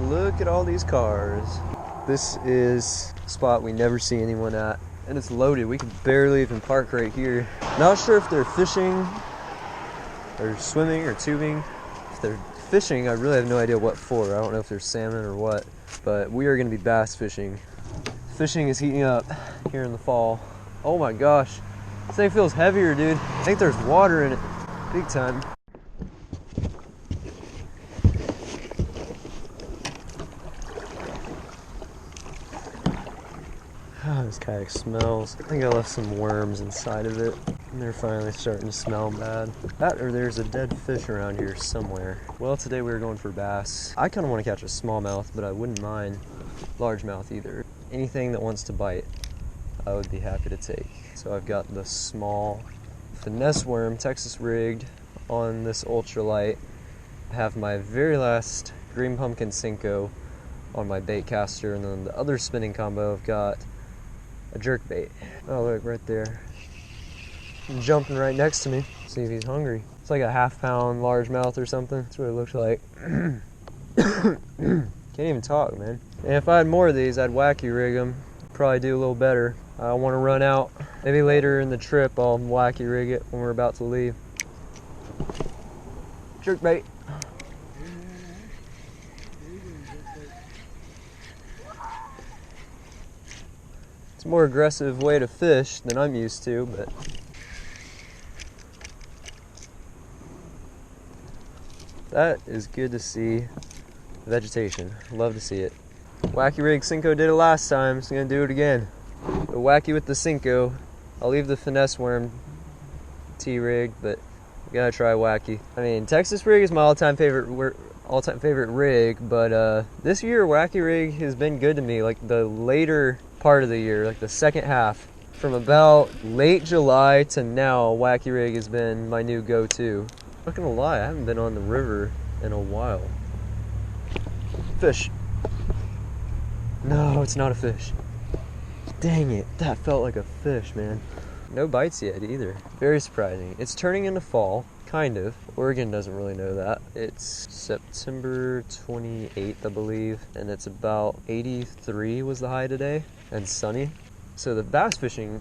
Look at all these cars. This is a spot we never see anyone at, and it's loaded. We can barely even park right here. Not sure if they're fishing or swimming or tubing. If they're fishing, I really have no idea what for. I don't know if there's salmon or what, but we are going to be bass fishing. Fishing is heating up here in the fall. Oh my gosh, this thing feels heavier, dude. I think there's water in it, big time. Oh, this kayak smells. I think I left some worms inside of it, and they're finally starting to smell bad. That or there's a dead fish around here somewhere. Well, today we were going for bass. I kind of want to catch a smallmouth, but I wouldn't mind largemouth either. Anything that wants to bite, I would be happy to take. So I've got the small finesse worm, Texas rigged, on this ultralight. I have my very last green pumpkin Cinco on my bait caster, and then the other spinning combo I've got a jerk bait. Oh look, right there. Jumping right next to me. See if he's hungry. It's like a half-pound largemouth or something. That's what it looks like. Can't even talk, man. And if I had more of these, I'd wacky rig them. Probably do a little better. I don't want to run out. Maybe later in the trip I'll wacky rig it when we're about to leave. Jerk bait. It's a more aggressive way to fish than I'm used to, but that is good to see. Vegetation, love to see it. Wacky rig Cinco did it last time, so I'm gonna do it again. Go wacky with the Cinco. I'll leave the finesse worm T-rig, but I'm gonna try wacky. I mean, Texas rig is my all-time favorite rig, but this year wacky rig has been good to me. Like the later part of the year, like the second half, from about late July to now, wacky rig has been my new go-to. Not gonna lie, I haven't been on the river in a while. Fish. No, it's not a fish. Dang it, that felt like a fish, man. No bites yet either. Very surprising. It's turning into fall, kind of. Oregon doesn't really know that. It's September 28th, I believe, and it's about 83 was the high today, and sunny. So the bass fishing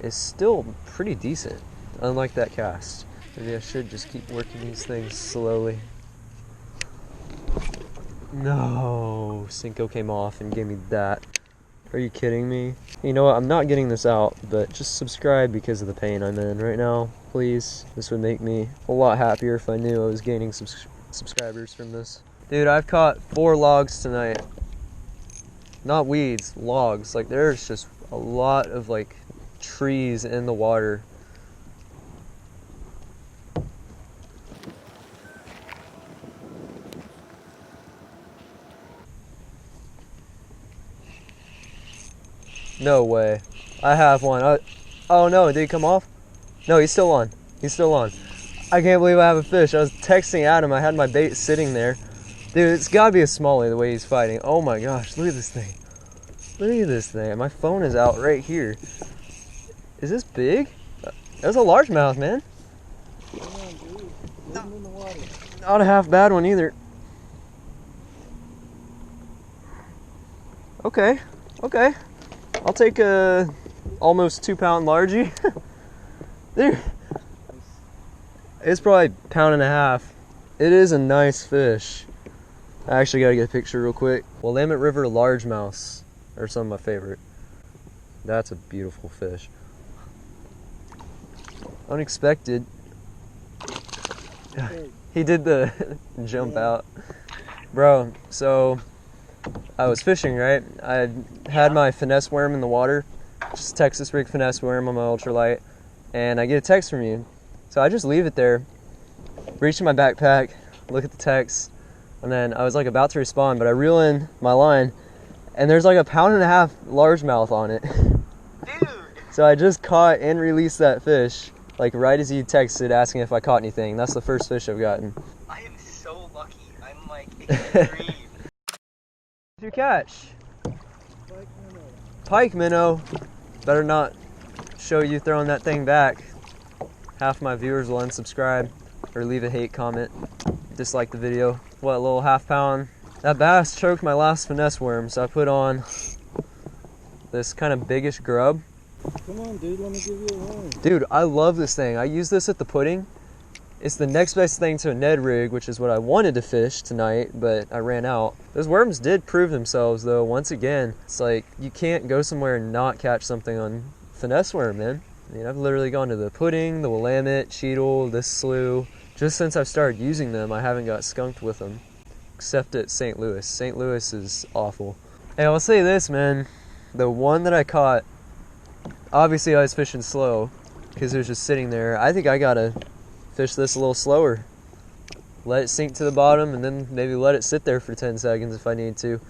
is still pretty decent, unlike that cast. Maybe I should just keep working these things slowly. No, Cinco came off and gave me that. Are you kidding me? You know what, I'm not getting this out, but just subscribe because of the pain I'm in right now, please. This would make me a lot happier if I knew I was gaining subscribers from this. Dude, I've caught 4 logs tonight. Not weeds, logs. Like there's just a lot of like trees in the water. No way. I have one. Oh no, did he come off? No, he's still on. He's still on. I can't believe I have a fish. I was texting Adam. I had my bait sitting there. Dude, it's gotta be a smallie the way he's fighting. Oh my gosh, look at this thing. Look at this thing. My phone is out right here. Is this big? That's a largemouth, man. Not a half bad one either. Okay, okay. I'll take a almost 2-pound largie. Dude, it's probably a pound and a half. It is a nice fish. I actually gotta get a picture real quick. Willamette River largemouths are some of my favorite. That's a beautiful fish. Unexpected. He did the jump out. Bro, so I was fishing, right? I had my finesse worm in the water, just Texas rig finesse worm on my ultralight, and I get a text from you. So I just leave it there, reach in my backpack, look at the text, and then I was like about to respond, but I reel in my line, and there's like a pound and a half largemouth on it. Dude! So I just caught and released that fish, like right as you texted asking if I caught anything. That's the first fish I've gotten. I am so lucky. I'm like extreme. What'd you catch? Pike minnow. Better not show you throwing that thing back. Half my viewers will unsubscribe or leave a hate comment. Dislike the video. What, a little half-pound That bass choked my last finesse worm, so I put on this kind of biggish grub. Come on, dude, let me give you a worm. Dude, I love this thing. I use this at the pudding. It's the next best thing to a Ned rig, which is what I wanted to fish tonight, but I ran out. Those worms did prove themselves, though. Once again, it's like you can't go somewhere and not catch something on finesse worm, man. I mean, I've literally gone to the pudding, the Willamette, Cheadle, this slough. Just since I've started using them, I haven't got skunked with them, except at St. Louis. St. Louis is awful. Hey, I'll say this, man. The one that I caught, obviously I was fishing slow because it was just sitting there. I think I gotta fish this a little slower. Let it sink to the bottom and then maybe let it sit there for 10 seconds if I need to.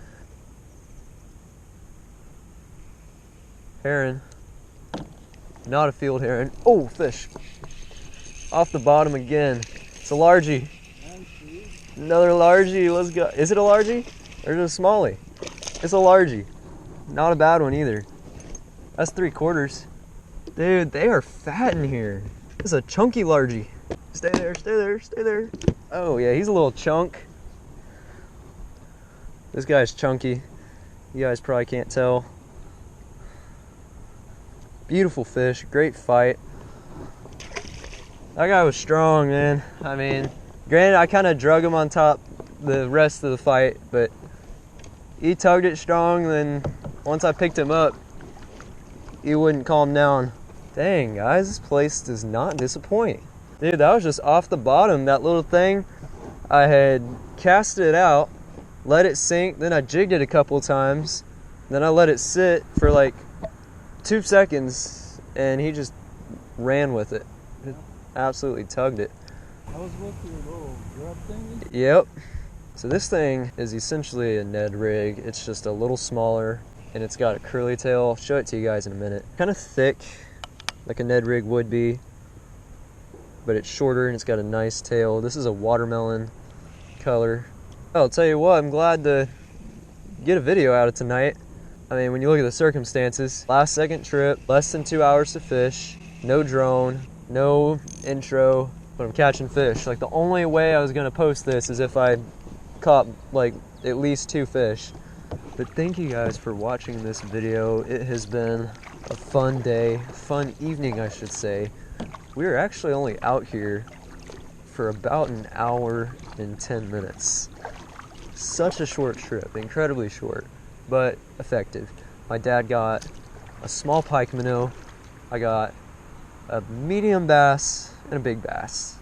Heron. Not a field heron. Oh, fish. Off the bottom again. It's a largie. Another largie. Let's go. Is it a largie? Or is it a smallie? It's a largie. Not a bad one either. That's 3/4. Dude, they are fat in here. This is a chunky largie. Stay there, stay there, stay there. Oh yeah, he's a little chunk. This guy's chunky. You guys probably can't tell. Beautiful fish, great fight. That guy was strong, man. I mean, granted, I kind of drug him on top the rest of the fight, but he tugged it strong. Then once I picked him up, he wouldn't calm down. Dang, guys, this place does not disappoint. Dude, that was just off the bottom, that little thing. I had cast it out, let it sink, then I jigged it a couple times, then I let it sit for like 2 seconds, and he just ran with it. Absolutely tugged it. I was with your little grub thingy? Yep. So this thing is essentially a Ned rig. It's just a little smaller, and it's got a curly tail. I'll show it to you guys in a minute. Kind of thick, like a Ned rig would be, but it's shorter and it's got a nice tail. This is a watermelon color. I'll tell you what, I'm glad to get a video out of tonight. I mean, when you look at the circumstances, last second trip, less than 2 hours to fish, no drone, no intro, but I'm catching fish. Like, the only way I was gonna post this is if I caught like at least 2 fish. But thank you guys for watching this video. It has been a fun day, fun evening, I should say. We were actually only out here for about an hour and 10 minutes. Such a short trip, incredibly short, but effective. My dad got a small pike minnow. I got a medium bass and a big bass.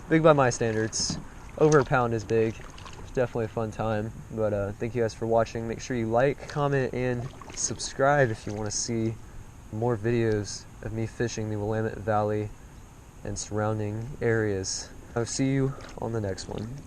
Big by my standards. Over a pound is big. It's definitely a fun time. But thank you guys for watching. Make sure you like, comment, and subscribe if you want to see more videos of me fishing the Willamette Valley and surrounding areas. I'll see you on the next one.